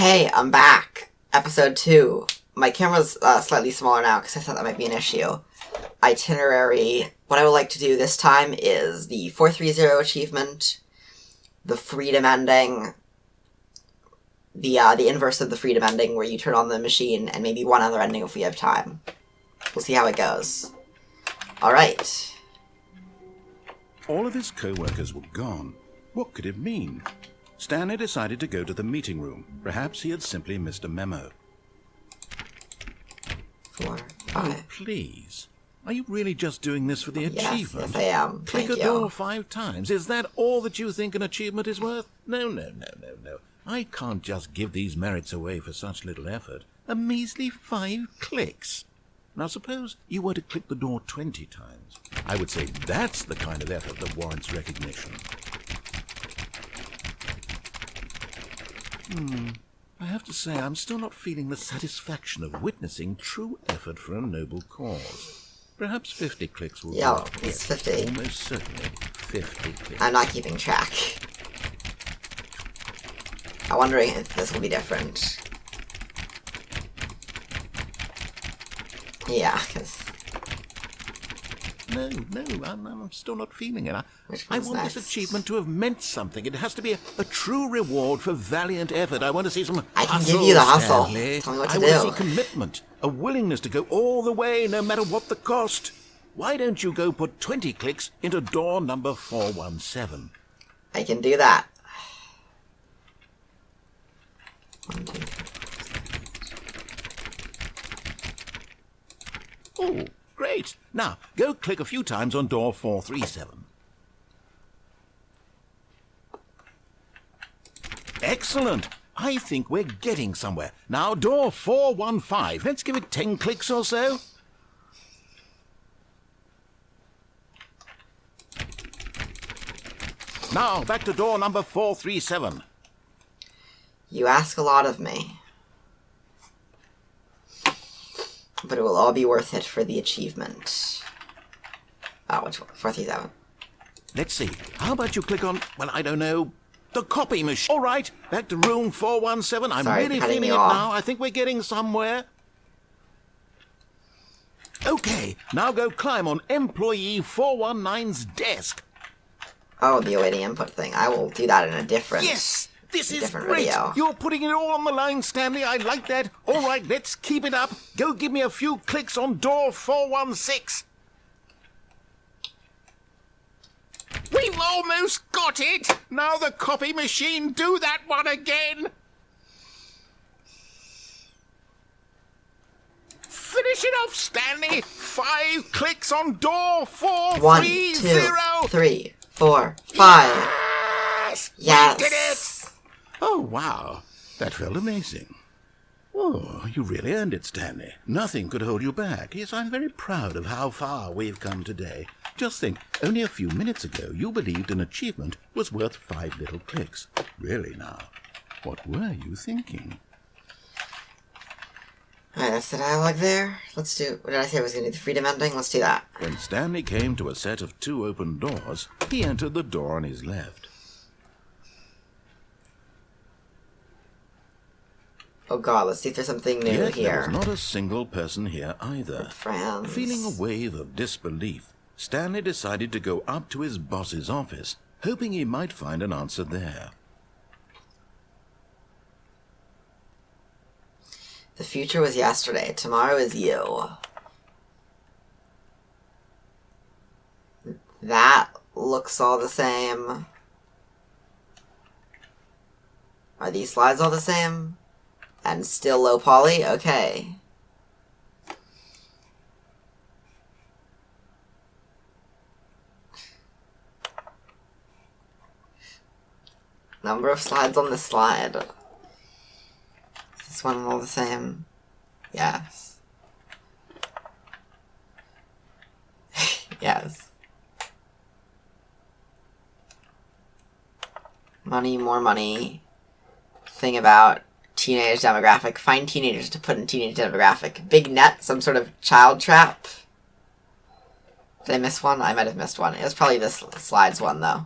Hey, I'm back. Episode 2. My camera's slightly smaller now because I thought that might be an issue. Itinerary. What I would like to do this time is the 430 achievement, the freedom ending, the inverse of the freedom ending where you turn on the machine, and maybe one other ending if we have time. We'll see how it goes. Alright. All of his co-workers were gone. What could it mean? Stanley decided to go to the meeting room. Perhaps he had simply missed a memo. 4, 5. Oh, please. Are you really just doing this for the achievement? Yes, I am. Click Thank a you. door 5 times. Is that all that you think an achievement is worth? No. I can't just give these merits away for such little effort. A measly 5 clicks. Now suppose you were to click the door 20 times. I would say that's the kind of effort that warrants recognition. I have to say, I'm still not feeling the satisfaction of witnessing true effort for a noble cause. Perhaps 50 clicks will Yeah, do. it's 50. Almost certainly 50 clicks. I'm not keeping track. I'm wondering if this will be different. Yeah, because... No, I'm still not feeling it. I want next? this achievement to have meant something. It has to be a true reward for valiant effort. I want to see some I can hustle, give you the hustle. Stanley. Tell me what to I do. want to see commitment, a willingness to go all the way, no matter what the cost. Why don't you go put 20 clicks into door number 417? I can do that. 1, 2, 3. Oh, great. Now, go click a few times on door 437. Excellent. I think we're getting somewhere. Now, door 415. Let's give it 10 clicks or so. Now, back to door number 437. You ask a lot of me. But it will all be worth it for the achievement. Oh, which one? 437. Let's see. How about you click on, well, I don't know, the copy machine. All right, back to room 417. I'm Sorry, really cutting feeling me it off. now. I think we're getting somewhere. Okay, now go climb on employee 419's desk. Oh, the awaiting input thing. I will do that in a different... Yes! This is different great! video. You're putting it all on the line, Stanley. I like that. All right, let's keep it up. Go give me a few clicks on door 416. We've almost got it! Now the copy machine, do that one again! Finish it off, Stanley! 5 clicks on door 430! 1, 2, 3, 4, 5. Yes! Yes! We did it! Oh, wow. That felt amazing. Oh, you really earned it, Stanley. Nothing could hold you back. Yes, I'm very proud of how far we've come today. Just think, only a few minutes ago you believed an achievement was worth 5 little clicks. Really now, what were you thinking? Alright, that's the dialogue there. Let's do... What did I say I was going to do? The freedom ending? Let's do that. When Stanley came to a set of 2 open doors, he entered the door on his left. Oh god, let's see if there's something new Yet here. there was not a single person here either. Friends. Feeling a wave of disbelief, Stanley decided to go up to his boss's office, hoping he might find an answer there. The future was yesterday. Tomorrow is you. That looks all the same. Are these slides all the same? And still low poly? Okay. Number of slides on this slide. Is this one all the same? Yes. Yes. Money, more money. Thing about teenage demographic. Find teenagers to put in teenage demographic. Big net, some sort of child trap. Did I miss one? I might have missed one. It was probably this slides one, though.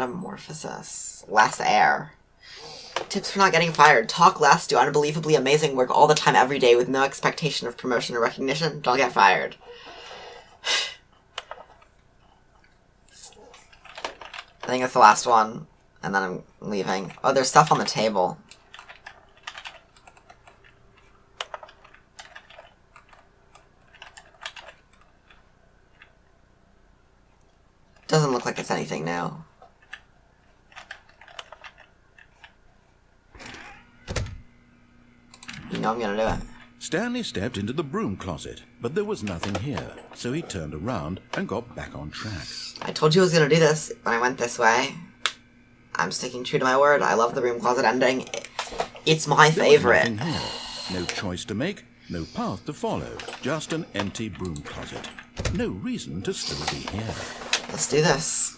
Metamorphosis. Less air. Tips for not getting fired. Talk less, do unbelievably amazing work all the time every day with no expectation of promotion or recognition. Don't get fired. I think that's the last one. And then I'm leaving. Oh, there's stuff on the table. Doesn't look like it's anything new. You know I'm gonna do it. Stanley stepped into the broom closet, but there was nothing here, so he turned around and got back on track. I told you I was gonna do this when I went this way. I'm sticking true to my word. I love the broom closet ending. It's my favorite. There was nothing here. No choice to make, no path to follow, just an empty broom closet. No reason to still be here. Let's do this.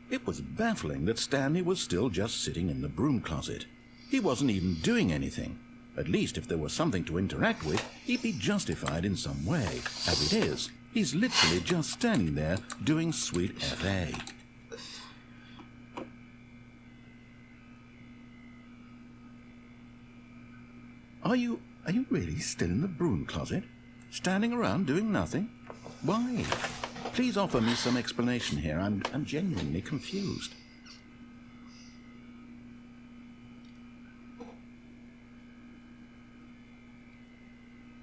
It was baffling that Stanley was still just sitting in the broom closet. He wasn't even doing anything. At least if there was something to interact with, he'd be justified in some way. As it is, he's literally just standing there doing sweet FA. Are you really still in the broom closet? Standing around doing nothing? Why? Please offer me some explanation here. I'm genuinely confused.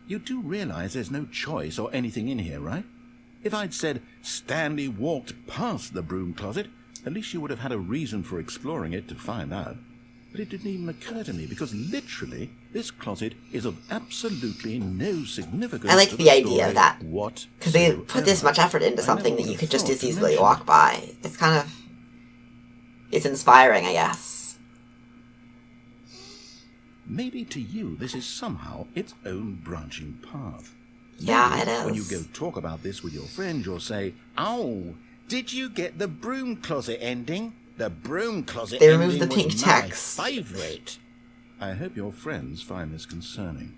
You do realize there's no choice or anything in here, right? If I'd said Stanley walked past the broom closet, at least you would have had a reason for exploring it to find out. But it didn't even occur to me because literally this closet is of absolutely no significance. I like to the idea of that. What? Because they put this much effort into something that you could just as easily walk by. It's kind of... It's inspiring, I guess. Maybe to you this is somehow its own branching path. Yeah, Maybe it is. when you go talk about this with your friends, you'll say, "Oh, did you get the broom closet ending? The broom closet They ending removed the pink was text. my favourite." I hope your friends find this concerning.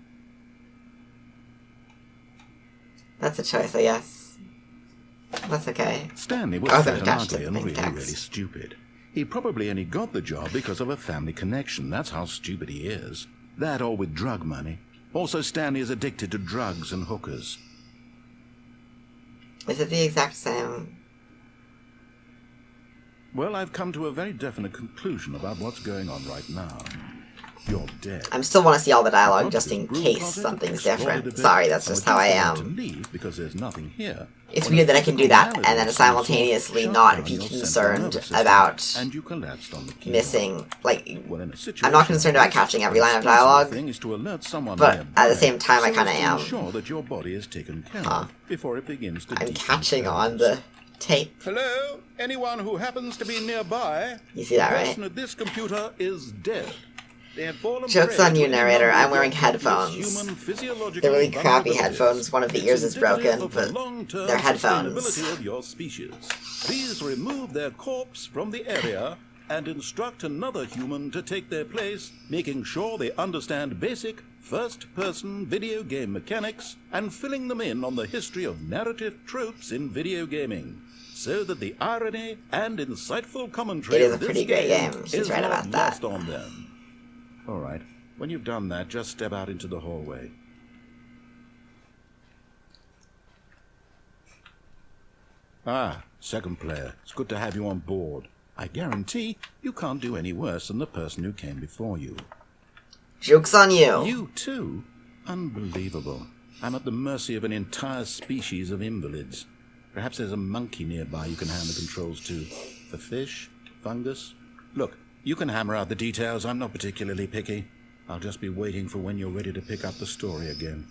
That's a choice, I guess. That's okay. Stanley was Other fat and attached to ugly the and pink really, text. really stupid. He probably only got the job because of a family connection. That's how stupid he is. That or with drug money. Also, Stanley is addicted to drugs and hookers. Is it the exact same? Well, I've come to a very definite conclusion about what's going on right now. You're dead. I still want to see all the dialogue Got just this in broom case closet, something's explored different. a bit, Sorry, that's and just we're how I about to am. leave because there's nothing here. It's When weird a that I can do physical that malady and then of some sort simultaneously shut not down be your central concerned nervous system, about and you collapsed on the keyboard. missing, like, Well, in a I'm situation not concerned like about this, catching every the line of responsible dialogue, thing is to alert someone but nearby at the same time I so as kinda to am. ensure that your body is taken care of before it begins to I'm catching decompose. on the tape. Hello? Anyone who happens to be nearby? You see that, The right? person at this computer is dead. They have fallen Joke's prey on to you, any narrator. number I'm of wearing obvious headphones. human physiological They're really crappy vulnerabilities. headphones. One of the It's ears is indicative broken, of the but long-term they're headphones. sustainability of your species. Please remove their corpse from the area and instruct another human to take their place, making sure they understand basic first-person video game mechanics and filling them in on the history of narrative tropes in video gaming, so that the irony and insightful commentary It is of a this pretty great game. She's is right not about that. lost on them. All right. When you've done that, just step out into the hallway. Ah, second player. It's good to have you on board. I guarantee you can't do any worse than the person who came before you. Joke's on you. You too? Unbelievable. I'm at the mercy of an entire species of invalids. Perhaps there's a monkey nearby you can hand the controls to. The fish? Fungus? Look, you can hammer out the details. I'm not particularly picky. I'll just be waiting for when you're ready to pick up the story again.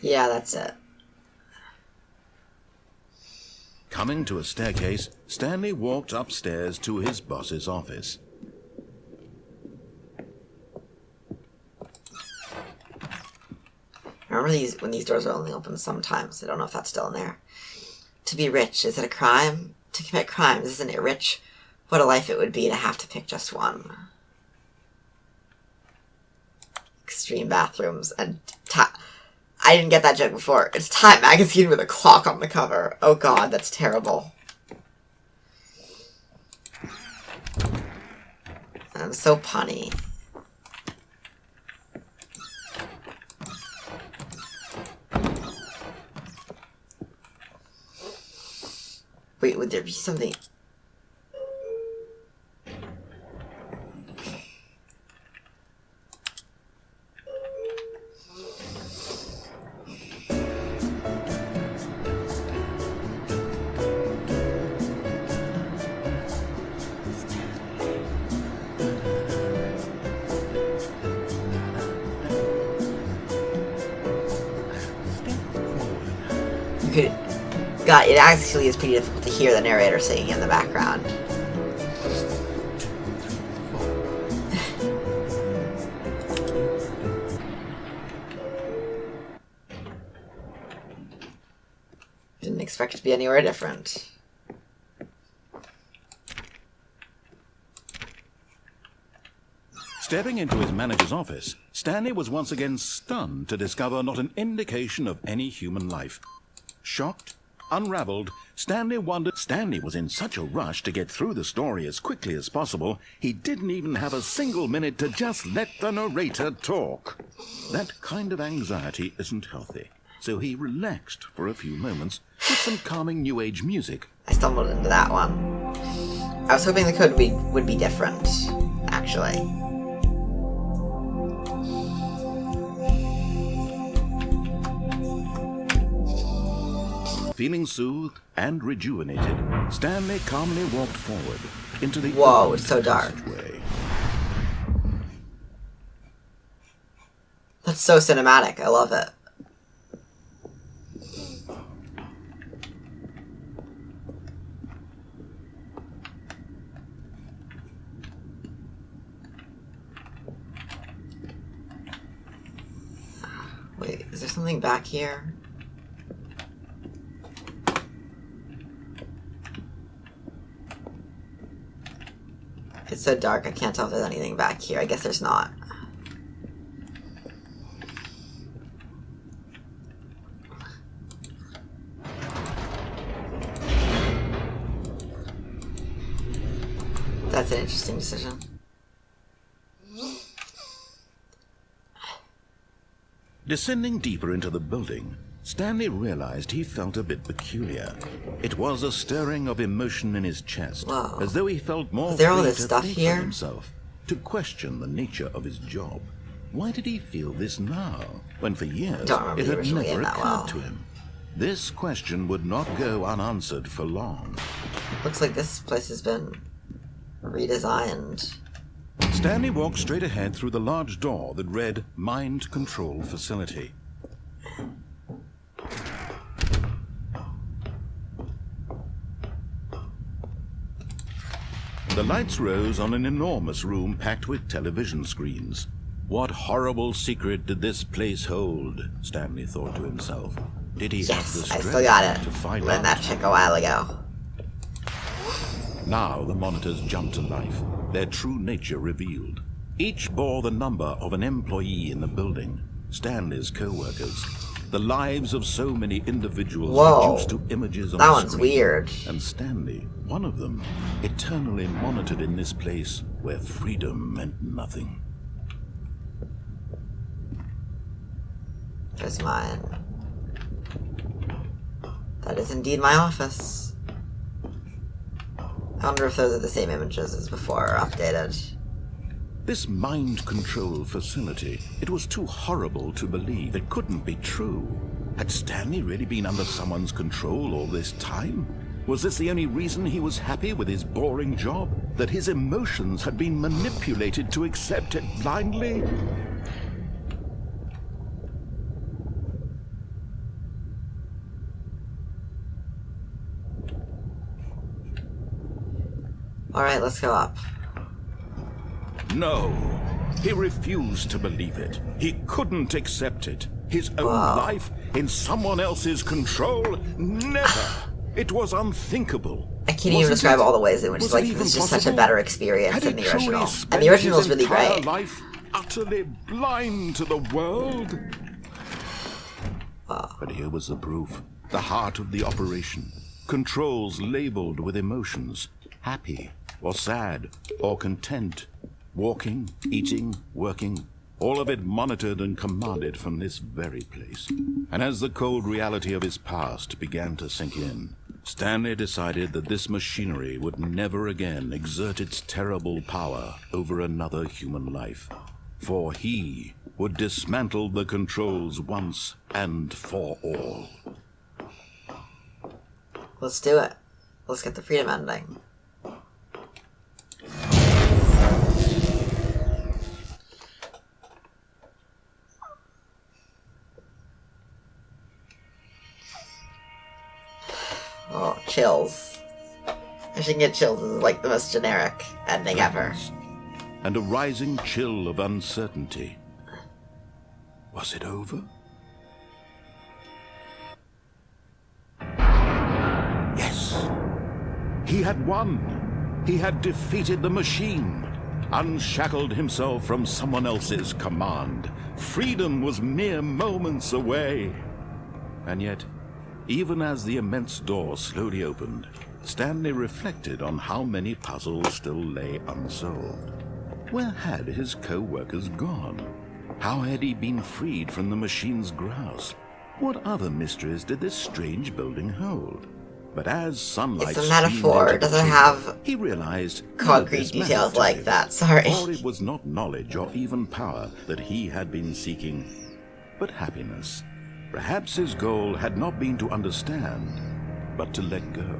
Yeah, that's it. Coming to a staircase, Stanley walked upstairs to his boss's office. Remember when these doors are only open sometimes? I don't know if that's still in there. To be rich, is it a crime? to commit crimes, isn't it, Rich? What a life it would be to have to pick just one. Extreme bathrooms and I didn't get that joke before. It's Time magazine with a clock on the cover. Oh god, that's terrible. I'm so punny. Wait, would there be something? God, it actually is pretty difficult to hear the narrator singing in the background. Didn't expect it to be anywhere different. Stepping into his manager's office, Stanley was once again stunned to discover not an indication of any human life. Shocked, unraveled, Stanley wondered. Stanley was in such a rush to get through the story as quickly as possible, he didn't even have a single minute to just let the narrator talk. That kind of anxiety isn't healthy, so he relaxed for a few moments with some calming New Age music. I stumbled into that one. I was hoping the code would be different, actually. Feeling soothed and rejuvenated, Stanley calmly walked forward into the Whoa, it's so dark. passageway. That's so cinematic. I love it. Wait, is there something back here? It's so dark, I can't tell if there's anything back here. I guess there's not. That's an interesting decision. Descending deeper into the building, Stanley realized he felt a bit peculiar. It was a stirring of emotion in his chest, Whoa. as though he felt more Is there all free this to stuff think here? for himself, to question the nature of his job. Why did he feel this now, when for years Don't remember it the had original never game that occurred well. to him? This question would not go unanswered for long. Looks like this place has been redesigned. Stanley walked straight ahead through the large door that read Mind Control Facility. The lights rose on an enormous room packed with television screens. What horrible secret did this place hold? Stanley thought to himself. Did he have the Yes, I strength still got it. to find Learned out? that trick a while ago. Now the monitors jumped to life, their true nature revealed. Each bore the number of an employee in the building, Stanley's co-workers. The lives of so many individuals Whoa. reduced to images on That a one's screen. weird. And Stanley, one of them, eternally monitored in this place where freedom meant nothing. There's mine. That is indeed my office. I wonder if those are the same images as before or updated. This mind control facility, it was too horrible to believe. It couldn't be true. Had Stanley really been under someone's control all this time? Was this the only reason he was happy with his boring job? That his emotions had been manipulated to accept it blindly? Alright, let's go up. No, he refused to believe it. He couldn't accept it. His own Wow. life in someone else's control? Never. It was unthinkable. I can't even describe all the ways in which Was like it even it's just such a possible? better experience Had than he the truly original. spent And the original his is really entire great. life utterly blind to the world? But here was the proof. The heart of the operation. Controls labeled with emotions. Happy, or sad, or content. Walking, eating, working. All of it monitored and commanded from this very place. And as the cold reality of his past began to sink in, Stanley decided that this machinery would never again exert its terrible power over another human life. For he would dismantle the controls once and for all. Let's do it. Let's get the freedom ending. Oh, chills. I should get chills. This is like the most generic ending ever. And a rising chill of uncertainty. Was it over? Yes. He had won. He had defeated the machine. Unshackled himself from someone else's command. Freedom was mere moments away. And yet, even as the immense door slowly opened, Stanley reflected on how many puzzles still lay unsolved. Where had his co-workers gone? How had he been freed from the machine's grasp? What other mysteries did this strange building hold? But as sunlight It's a metaphor. It doesn't have he realized concrete details like that. Sorry. For it was not knowledge or even power that he had been seeking, but happiness. Perhaps his goal had not been to understand, but to let go.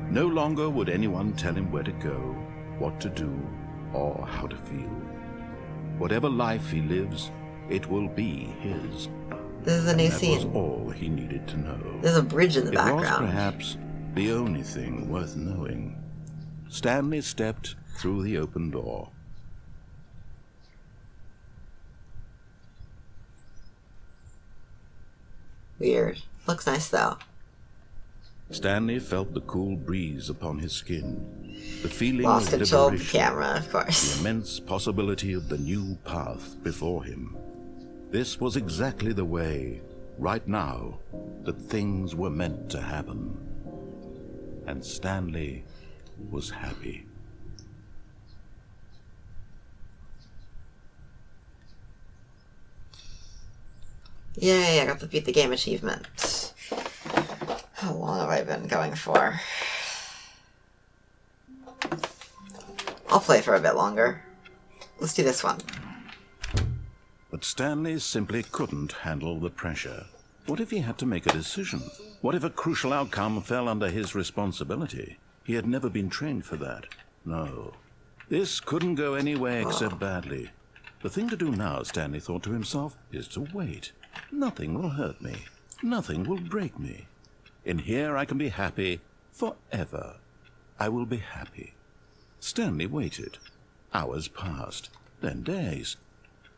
No longer would anyone tell him where to go, what to do, or how to feel. Whatever life he lives, it will be his. This is a new scene. That was all he needed to know. There's a bridge in the background. It was perhaps the only thing worth knowing. Stanley stepped through the open door. Weird. Looks nice though. Stanley felt the cool breeze upon his skin, the feeling Lost of control of the liberation, camera, of course. the immense possibility of the new path before him. This was exactly the way, right now, that things were meant to happen. And Stanley was happy. Yay, I got the beat the game achievement. How long have I been going for? I'll play for a bit longer. Let's do this one. But Stanley simply couldn't handle the pressure. What if he had to make a decision? What if a crucial outcome fell under his responsibility? He had never been trained for that. No. This couldn't go any way except badly. The thing to do now, Stanley thought to himself, is to wait. Nothing will hurt me. Nothing will break me. In here I can be happy forever. I will be happy. Stanley waited. Hours passed, then days.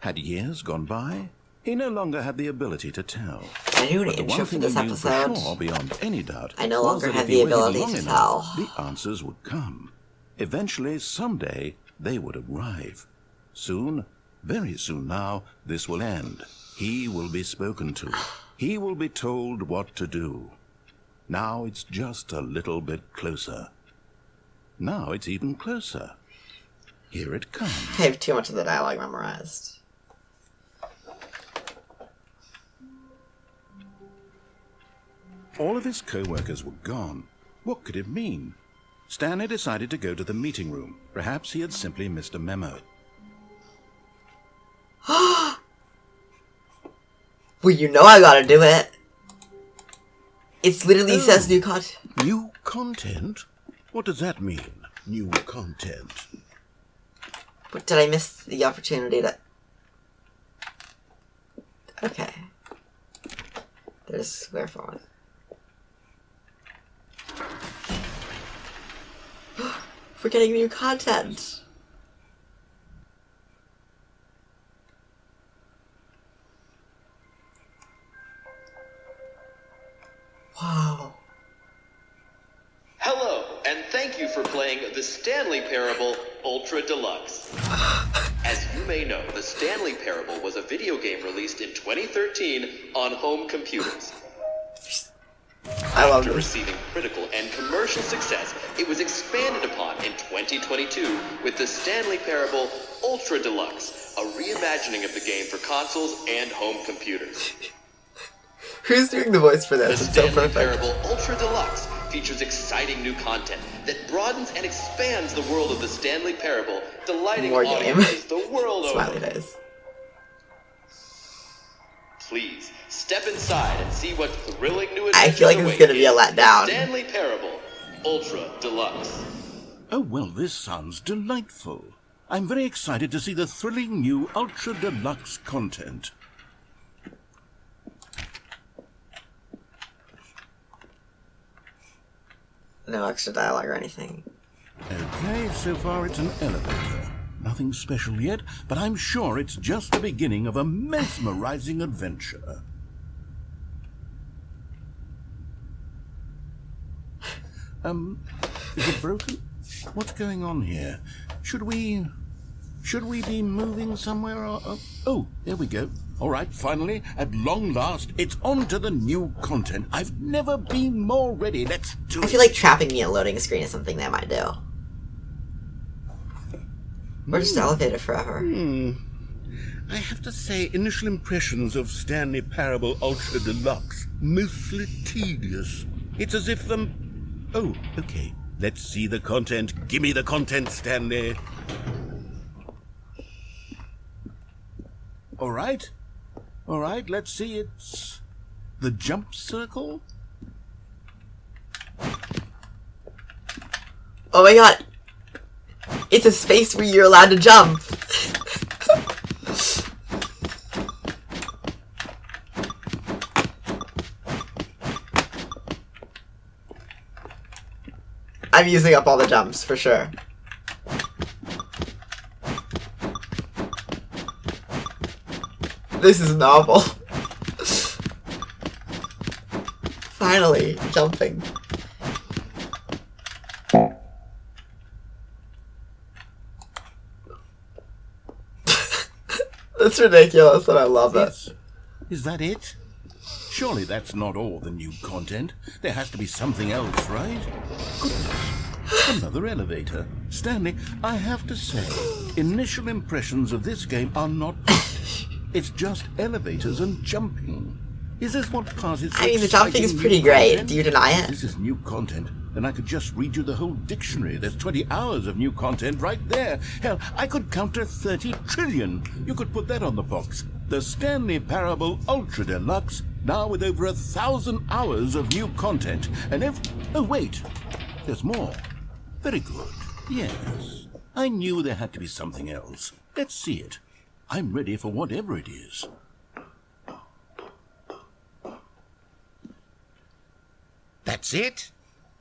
Had years gone by? He no longer had the ability to tell. I knew an But the intro one for thing this he knew for episode. sure, beyond any doubt, I no was longer that had if the he waited ability long to enough, tell. the answers would come. Eventually, someday, they would arrive. Soon, very soon now, this will end. He will be spoken to. He will be told what to do. Now it's just a little bit closer. Now it's even closer. Here it comes. I have too much of the dialogue memorized. All of his co-workers were gone. What could it mean? Stanley decided to go to the meeting room. Perhaps he had simply missed a memo. Well, you know I gotta do it. It literally says new content. New content? What does that mean, new content? But did I miss the opportunity to... Okay. There's square forward. We're getting new content. Wow. Hello, thank you for playing the Stanley Parable Ultra Deluxe. As you may know, the Stanley Parable was a video game released in 2013 on home computers. I love After this. receiving critical and commercial success, it was expanded upon in 2022 with the Stanley Parable Ultra Deluxe, a reimagining of the game for consoles and home computers. Who's doing the voice for The this? It's so Stanley perfect. Parable Ultra Deluxe features exciting new content that broadens and expands the world of the Stanley Parable, delighting More game. audiences the world Smiley over. days. Please step inside and see what thrilling new I feel like adventures this is gonna await be a in letdown. Stanley Parable Ultra Deluxe. Oh, well, this sounds delightful. I'm very excited to see the thrilling new Ultra Deluxe content. No extra dialogue or anything. Okay, so far it's an elevator. Nothing special yet, but I'm sure it's just the beginning of a mesmerizing adventure. Is it broken? What's going on here? Should we be moving somewhere? Oh, there we go. All right, finally, at long last, it's on to the new content. I've never been more ready. Let's do it. I feel like trapping me in a loading screen is something they might do. Or just elevate it forever. I have to say, initial impressions of Stanley Parable Ultra Deluxe, mostly tedious. It's as if, oh, okay. Let's see the content. Gimme the content, Stanley. All right, let's see. It's the jump circle. Oh my god! It's a space where you're allowed to jump! I'm using up all the jumps, for sure. This is novel. Finally, jumping. That's ridiculous, and I love it. Is that it? Surely that's not all the new content. There has to be something else, right? Goodness. Another elevator. Stanley, I have to say, initial impressions of this game are not... It's just elevators and jumping. Is this what passes for I mean, the jumping is exciting pretty new great. content? Do you deny If it? this is new content, then I could just read you the whole dictionary. There's 20 hours of new content right there. Hell, I could count to 30 trillion. You could put that on the box. The Stanley Parable Ultra Deluxe, now with over 1,000 hours of new content. And oh, wait. There's more. Very good. Yes. I knew there had to be something else. Let's see it. I'm ready for whatever it is. That's it?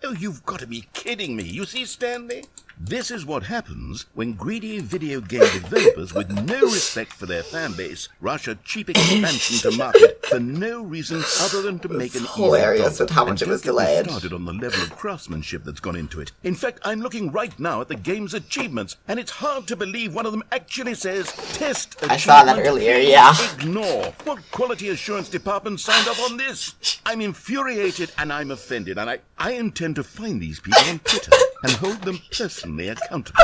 Oh, you've got to be kidding me. You see, Stanley? This is what happens when greedy video game developers with no respect for their fan base rush a cheap expansion to market for no reason other than to make an easy hilarious dollar. with how much And it was don't get me delayed. started on the level of craftsmanship that's gone into it. In fact, I'm looking right now at the game's achievements, and it's hard to believe one of them actually says, test achievement. I saw that earlier, yeah. Ignore. What quality assurance department signed off on this? I'm infuriated and I'm offended, and I intend to find these people on Twitter and hold them personally accountable.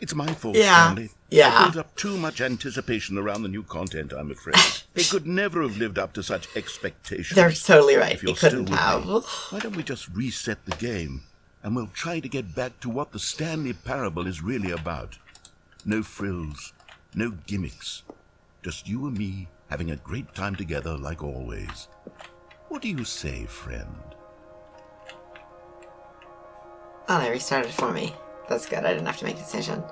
It's my fault, Yeah, Stanley. yeah. I built up too much anticipation around the new content, I'm afraid. They could never have lived up to such expectations. They're totally right. If They you're still couldn't with have. me, why don't we just reset the game, and we'll try to get back to what the Stanley Parable is really about. No frills, no gimmicks. Just you and me having a great time together like always. What do you say, friend? Oh, they restarted for me. That's good. I didn't have to make a decision.